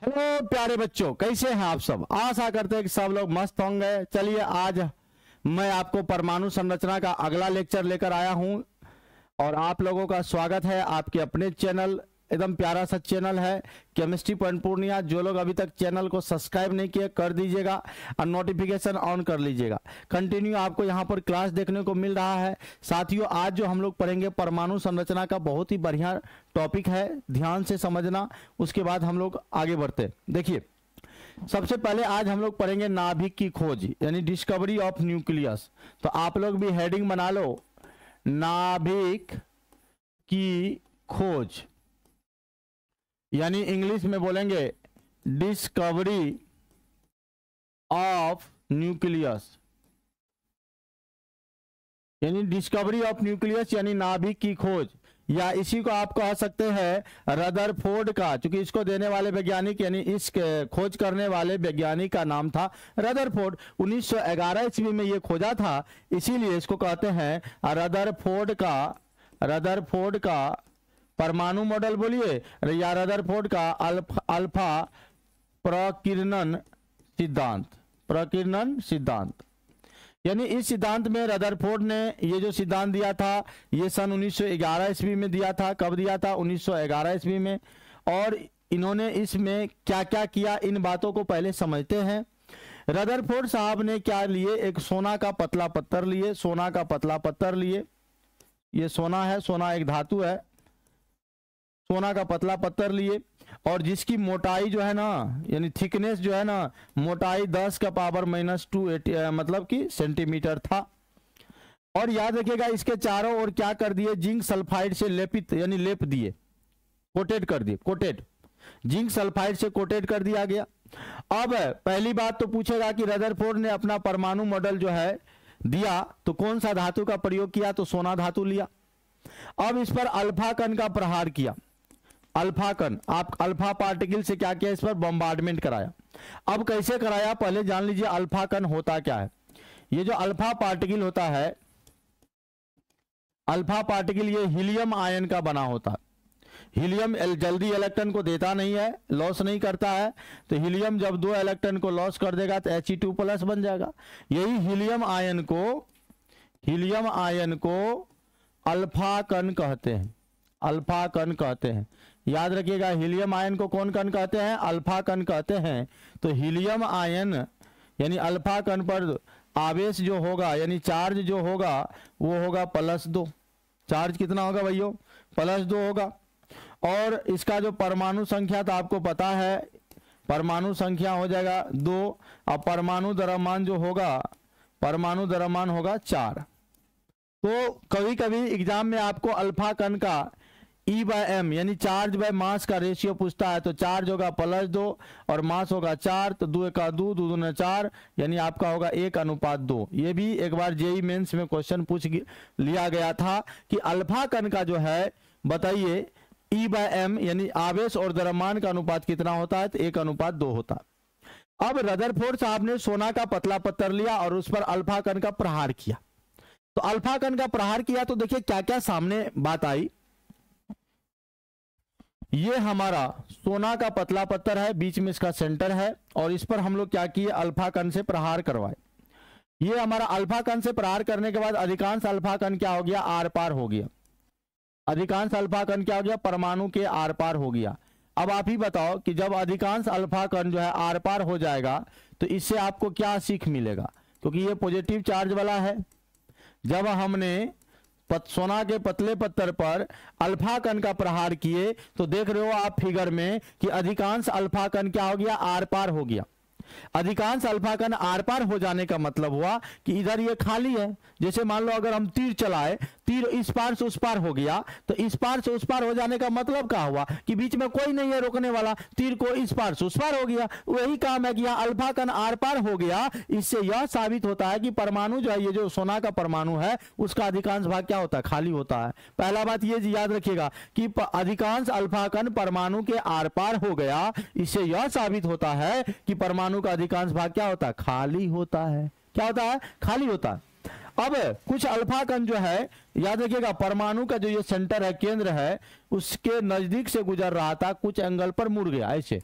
Hello प्यारे बच्चों, कैसे हैं आप सब। आशा करते हैं कि सब लोग मस्त होंगे। चलिए आज मैं आपको परमाणु संरचना का अगला लेक्चर लेकर आया हूं और आप लोगों का स्वागत है आपके अपने चैनल, एकदम प्यारा सा चैनल है केमिस्ट्री पॉइंट पूर्णिया। जो लोग अभी तक चैनल को सब्सक्राइब नहीं किए कर दीजिएगा और नोटिफिकेशन ऑन कर लीजिएगा। कंटिन्यू आपको यहाँ पर क्लास देखने को मिल रहा है। साथियों, आज जो हम लोग पढ़ेंगे परमाणु संरचना का बहुत ही बढ़िया टॉपिक है, ध्यान से समझना। उसके बाद हम लोग आगे बढ़ते। देखिए, सबसे पहले आज हम लोग पढ़ेंगे नाभिक की खोज, यानी डिस्कवरी ऑफ न्यूक्लियस। तो आप लोग भी हेडिंग बना लो, नाभिक की खोज, यानी इंग्लिश में बोलेंगे डिस्कवरी ऑफ न्यूक्लियस, यानी डिस्कवरी ऑफ न्यूक्लियस यानी नाभिक की खोज, या इसी को आप कह सकते हैं रदरफोर्ड का, क्योंकि इसको देने वाले वैज्ञानिक यानी इस खोज करने वाले वैज्ञानिक का नाम था रदरफोर्ड। 1911 ईस्वी में ये खोजा था, इसीलिए इसको कहते हैं रदरफोर्ड का परमाणु मॉडल बोलिए, या रदरफोर्ड का अल्फा प्रकीर्णन सिद्धांत। यानी इस सिद्धांत में रदरफोर्ड ने ये जो सिद्धांत दिया था ये सन 1911 ईस्वी में दिया था। कब दिया था? 1911 ईस्वी में। और इन्होंने इसमें क्या क्या किया, इन बातों को पहले समझते हैं। रदरफोर्ड साहब ने क्या लिए? एक सोना का पतला पत्थर लिए। ये सोना है, सोना एक धातु है। सोना का पतला पत्थर लिए और जिसकी मोटाई जो है ना, यानी थिकनेस जो है ना, मोटाई 10 का पावर -2 मतलब कि सेंटीमीटर था। और याद रखिएगा, इसके चारों ओर क्या कर दिए? जिंक सल्फाइड से लेपित, यानी लेप दिए, कोटेड कर दिए, जिंक सल्फाइड से कोटेड कर दिया गया। अब पहली बात तो पूछेगा कि रदरफोर्ड ने अपना परमाणु मॉडल जो है दिया तो कौन सा धातु का प्रयोग किया? तो सोना धातु लिया। अब इस पर अल्फा कण का प्रहार किया। अल्फा कण, आप अल्फा पार्टिकल से क्या किया? इस पर बम्बार्डमेंट कराया। अब कैसे कराया पहले जान लीजिए। अल्फा कण होता क्या है? ये जो अल्फा पार्टिकल होता है, अल्फा पार्टिकल ये हीलियम आयन का बना होता है। हीलियम जल्दी इलेक्ट्रॉन को देता नहीं है, लॉस नहीं करता है। तो हीलियम जब 2 इलेक्ट्रॉन को लॉस कर देगा तो He2+ बन जाएगा। यही हीलियम आयन को अल्फा कण कहते हैं। याद रखिएगा, हीलियम आयन को कौन कण कहते हैं? अल्फा कण कहते हैं। तो हीलियम आयन यानी अल्फा कण पर आवेश जो होगा, यानी चार्ज जो होगा वो होगा +2। चार्ज कितना होगा भैया? +2 होगा। और इसका जो परमाणु संख्या तो आपको पता है, परमाणु संख्या हो जाएगा 2। अब परमाणु द्रव्यमान जो होगा, परमाणु द्रव्यमान होगा 4। तो कभी कभी एग्जाम में आपको अल्फा कण का E/m यानी चार्ज बाय मास का रेशियो पूछता है। तो चार्ज होगा +2 और मास होगा 4, तो 2 का 2, 2 दूने 4, यानी आपका होगा 1:2। ये भी एक बार जेईई मेंस में क्वेश्चन पूछ लिया गया था कि अल्फा कण का जो है बताइए E/m यानी आवेश और द्रव्यमान का अनुपात कितना होता है? तो 1:2 होता है। अब रदरफोर्ड साहब ने सोना का पतला पत्थर लिया और उस पर अल्फा कण का प्रहार किया। तो अल्फा कण का प्रहार किया तो देखिए क्या क्या सामने बात आई। ये हमारा सोना का पतला पत्थर है, बीच में इसका सेंटर है और इस पर हम लोग क्या किए? अल्फा कण से प्रहार करवाए। ये हमारा अल्फा कण से प्रहार करने के बाद अधिकांश अल्फा कण क्या हो गया? आर पार हो गया। अधिकांश अल्फा कण क्या हो गया? परमाणु के आर पार हो गया। अब आप ही बताओ कि जब अधिकांश अल्फा कण जो है आर पार हो जाएगा तो इससे आपको क्या सीख मिलेगा? क्योंकि ये पॉजिटिव चार्ज वाला है। जब हमने सोना के पतले पत्थर पर अल्फा कण का प्रहार किए तो देख रहे हो आप फिगर में कि अधिकांश अल्फा कण क्या हो गया? आर पार हो गया। अधिकांश अल्फा कण आर पार हो जाने का मतलब हुआ कि इधर ये खाली है। जैसे मान लो अगर हम तीर चलाए, तीर इस पार से उस पार हो गया, तो इस पार से उस पार हो जाने का मतलब क्या हुआ? कि बीच में कोई नहीं है रोकने वाला, तीर को इस पार से उस पार हो गया। वही काम है कि यहाँ अल्फा कण आर पार हो गया। इससे यह साबित होता है कि परमाणु जो है, ये जो सोना का परमाणु है, उसका अधिकांश भाग क्या होता है? खाली होता है। पहला बात ये याद रखिएगा कि अधिकांश अल्फा कण परमाणु के आर पार हो गया। इससे यह साबित होता है कि परमाणु का अधिकांश भाग क्या होता है? खाली होता है। क्या होता है? खाली होता है। अब कुछ अल्फा कण जो है, याद रखिएगा, परमाणु का जो ये सेंटर है, केंद्र है, उसके नजदीक से गुजर रहा था, कुछ एंगल पर मुड़ गया ऐसे।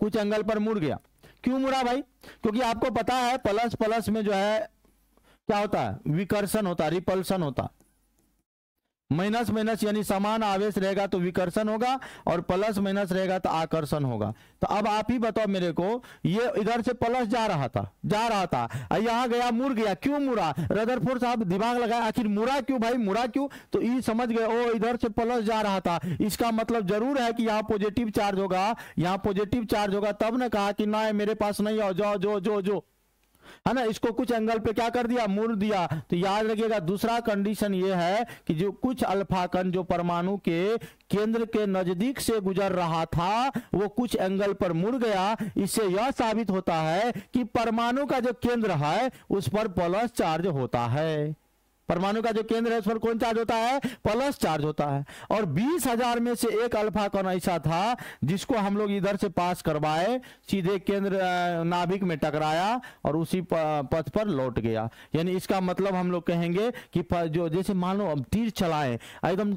कुछ एंगल पर मुड़ गया। क्यों मुड़ा भाई? क्योंकि आपको पता है प्लस प्लस में जो है क्या होता है, विकर्षण होता है, रिपल्सन होता है। माइनस माइनस यानी समान आवेश रहेगा तो विकर्षण होगा, और प्लस माइनस रहेगा तो आकर्षण होगा। तो अब आप ही बताओ मेरे को, ये इधर से प्लस जा रहा था यहाँ गया, मुड़ गया। क्यों मुड़ा? रदरफोर्ड साहब दिमाग लगाया, आखिर मुड़ा क्यों भाई, मुड़ा क्यों? तो ये समझ गए, ओ इधर से प्लस जा रहा था, इसका मतलब जरूर है कि यहाँ पॉजिटिव चार्ज होगा, यहाँ पॉजिटिव चार्ज होगा। तब ने कहा कि ना मेरे पास नहीं आओ, जाओ जो जो जो, है ना, इसको कुछ एंगल पे क्या कर दिया, मुड़ दिया। तो याद रखिएगा दूसरा कंडीशन ये है कि जो कुछ अल्फा कण जो परमाणु के केंद्र के नजदीक से गुजर रहा था वो कुछ एंगल पर मुड़ गया। इससे यह साबित होता है कि परमाणु का जो केंद्र है उस पर प्लस चार्ज होता है। परमाणु का जो केंद्र है उस पर कौन चार्ज होता है, प्लस चार्ज होता है। और 20,000 में से एक अल्फा कण ऐसा था जिसको हम लोग इधर से पास करवाए, सीधे केंद्र नाभिक में टकराया और उसी पथ पर लौट गया। यानी इसका मतलब हम लोग कहेंगे कि जो जैसे मान लो तीर चलाए, एकदम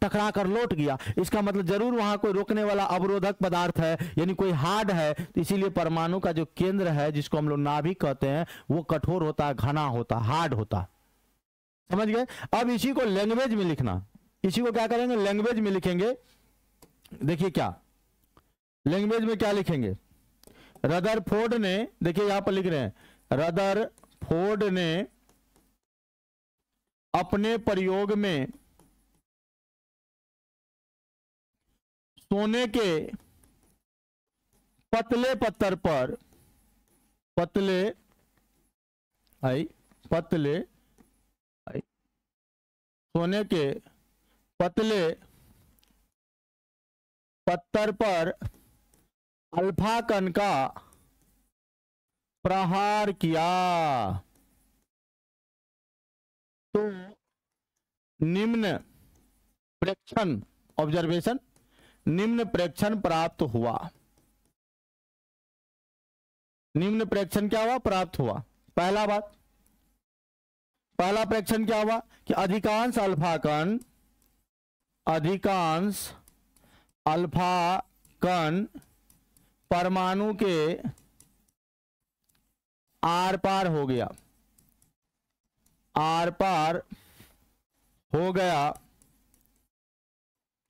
टकरा कर लौट गया, इसका मतलब जरूर वहां कोई रोकने वाला अवरोधक पदार्थ है, यानी कोई हार्ड है। तो इसीलिए परमाणु का जो केंद्र है जिसको हम लोग नाभिक कहते हैं वो कठोर होता है, घना होता, हार्ड होता। समझ गए? अब इसी को लैंग्वेज में लिखना, इसी को क्या करेंगे, लैंग्वेज में लिखेंगे। देखिए क्या लैंग्वेज में क्या लिखेंगे, रदरफोर्ड ने, देखिए यहां पर लिख रहे हैं, रदरफोर्ड ने अपने प्रयोग में सोने के पतले पत्थर पर सोने के पतले पत्थर पर अल्फा कण का प्रहार किया तो निम्न प्रेक्षण, ऑब्जर्वेशन, निम्न प्रेक्षण प्राप्त हुआ। निम्न प्रेक्षण क्या हुआ, प्राप्त हुआ। पहला बात, पहला प्रेक्षण क्या हुआ कि अधिकांश अल्फा कण परमाणु के आर पार हो गया, आर पार हो गया।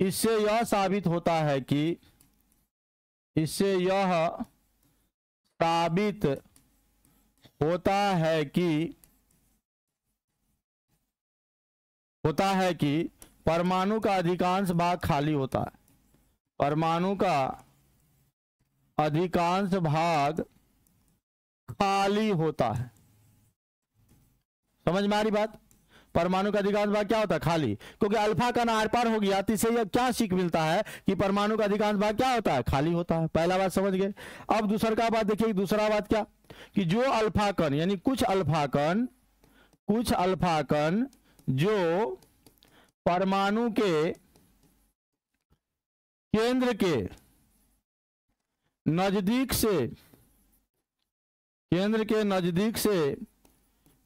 इससे यह साबित होता है कि, इससे यह साबित होता है कि परमाणु का अधिकांश भाग खाली होता है, परमाणु का अधिकांश भाग खाली होता है। समझ में आ रही बात? परमाणु का अधिकांश भाग क्या होता है, खाली। क्योंकि अल्फा कण आर पार हो गया तो इससे यह क्या सीख मिलता है कि परमाणु का अधिकांश भाग क्या होता है, खाली होता है। पहला बात समझ गए। अब दूसरा का बात देखिए, दूसरा बात क्या कि जो अल्फा कण यानी कुछ अल्फा कण जो परमाणु के केंद्र के नजदीक से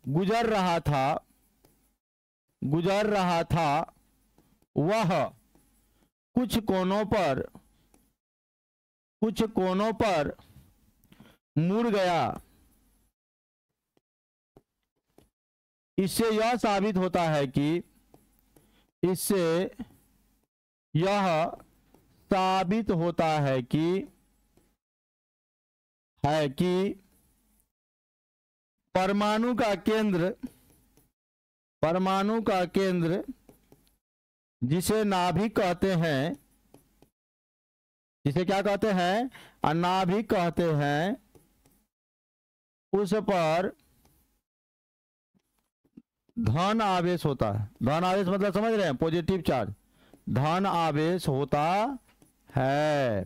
गुजर रहा था वह कुछ कोनों पर मुड़ गया। इससे यह साबित होता है कि परमाणु का केंद्र जिसे नाभिक कहते हैं, जिसे क्या कहते हैं, नाभिक कहते हैं, उस पर धन आवेश होता है। धन आवेश मतलब समझ रहे हैं, पॉजिटिव चार्ज, धन आवेश होता है।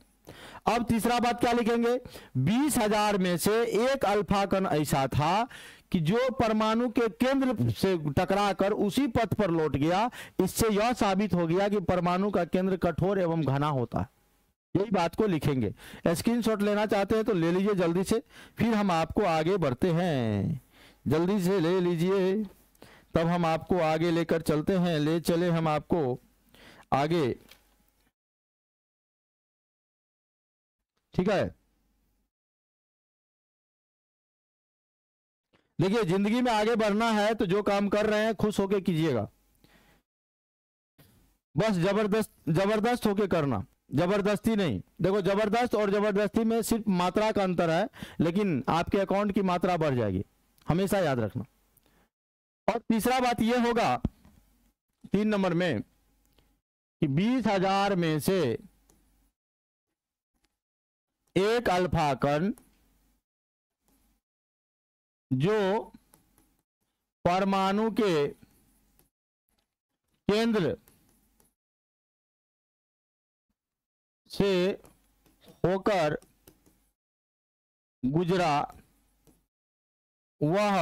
अब तीसरा बात क्या लिखेंगे, 20,000 में से एक अल्फा कण ऐसा था कि जो परमाणु के केंद्र से टकराकर उसी पथ पर लौट गया। इससे यह साबित हो गया कि परमाणु का केंद्र कठोर एवं घना होता है। यही बात को लिखेंगे। स्क्रीनशॉट लेना चाहते हैं तो ले लीजिए जल्दी से, फिर हम आपको आगे बढ़ते हैं। जल्दी से ले लीजिए, तब हम आपको आगे लेकर चलते हैं। ले चले हम आपको आगे, ठीक है। देखिए जिंदगी में आगे बढ़ना है तो जो काम कर रहे हैं खुश होके कीजिएगा, बस जबरदस्त होके करना, जबरदस्ती नहीं। देखो जबरदस्त और जबरदस्ती में सिर्फ मात्रा का अंतर है, लेकिन आपके अकाउंट की मात्रा बढ़ जाएगी, हमेशा याद रखना। और तीसरा बात यह होगा 3 नंबर में कि 20,000 में से एक अल्फाकण जो परमाणु के केंद्र से होकर गुजरा वह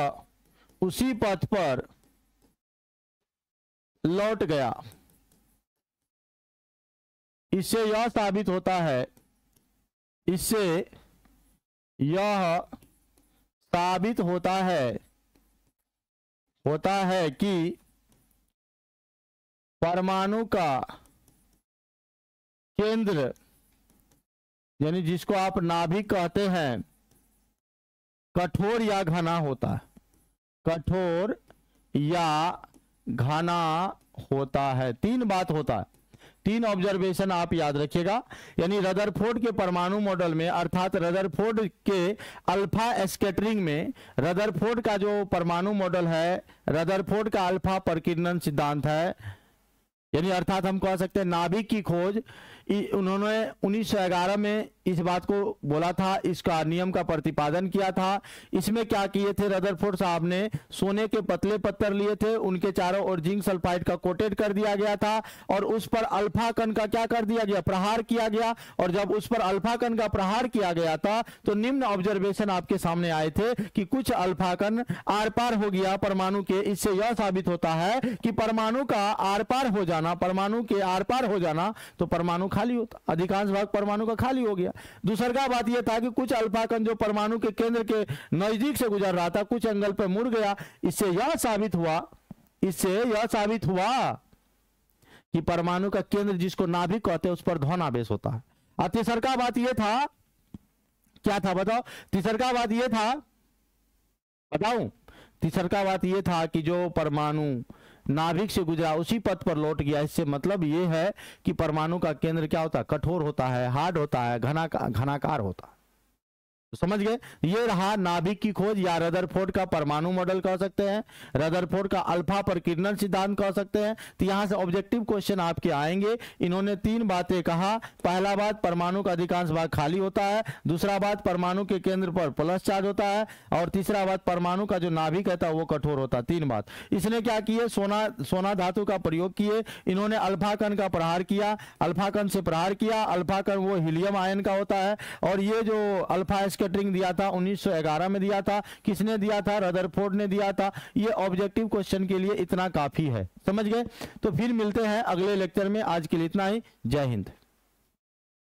उसी पथ पर लौट गया। इससे यह साबित होता है, इससे यह साबित होता है कि परमाणु का केंद्र, यानी जिसको आप नाभिक कहते हैं, कठोर या घना होता है, कठोर या घना होता है। 3 बात होता है, 3 ऑब्जर्वेशन आप याद रखिएगा। यानी रदरफोर्ड के परमाणु मॉडल में, अर्थात रदरफोर्ड के अल्फा स्कैटरिंग में, रदरफोर्ड का जो परमाणु मॉडल है, रदरफोर्ड का अल्फा परिकीर्णन सिद्धांत है, यानी अर्थात हम कह सकते हैं नाभिक की खोज उन्होंने 1911 में इस बात को बोला था, इसका नियम का प्रतिपादन किया था। इसमें क्या किए थे रदरफोर्ड साहब ने, सोने के पतले पत्थर लिए थे, उनके चारों ओर जिंक सल्फाइड का कोटेड कर दिया गया था और उस पर अल्फा कण का क्या कर दिया गया, प्रहार किया गया। और जब उस पर अल्फा कण का प्रहार किया गया था तो निम्न ऑब्जर्वेशन आपके सामने आए थे कि कुछ अल्फा कण आर पार हो गया परमाणु के। इससे यह साबित होता है कि परमाणु का आर पार हो जाना, परमाणु के आर पार हो जाना तो परमाणु खाली होता, अधिकांश भाग परमाणु का खाली हो गया। दूसरा बात यह था कि कुछ अल्फा कण जो परमाणु के केंद्र के नजदीक से गुजर रहा था, कुछ एंगल पर मुड़ गया। इससे यह साबित हुआ कि परमाणु का केंद्र, जिसको नाभिक कहते हैं, उस पर ध्वनावेश होता है। और तीसरा बात यह था, क्या था बताओ? तीसरा बात यह था, बताऊं? तीसरा बात यह था कि जो परमाणु नाभिक से गुजरा उसी पथ पर लौट गया। इससे मतलब यह है कि परमाणु का केंद्र क्या होता है, कठोर होता है, हार्ड होता है, घनाकार होता है। समझ गए? ये रहा नाभिक की खोज, या रदरफोर्ड का परमाणु मॉडल कह सकते हैं, रदरफोर्ड का अल्फा परिकीर्णन सिद्धांत कह सकते हैं। तो यहां से ऑब्जेक्टिव क्वेश्चन आपके आएंगे। इन्होंने 3 बातें कहा। पहला बात, परमाणु का अधिकांश भाग खाली होता है। दूसरा बात, परमाणु के केंद्र पर प्लस चार्ज होता है। और तीसरा बात, परमाणु का जो नाभिक रहता है वो कठोर होता है। 3 बात। इसने क्या किए, सोना धातु का प्रयोग किए। इन्होंने अल्फा कण का प्रहार किया, अल्फा कण से प्रहार किया। अल्फा कण वो हीलियम आयन का होता है। और ये जो अल्फा स्कैटरिंग दिया था 1911 में दिया था, किसने दिया था? रदरफोर्ड ने दिया था। ये ऑब्जेक्टिव क्वेश्चन के लिए इतना काफी है। समझ गए? तो फिर मिलते हैं अगले लेक्चर में। आज के लिए इतना ही। जय हिंद।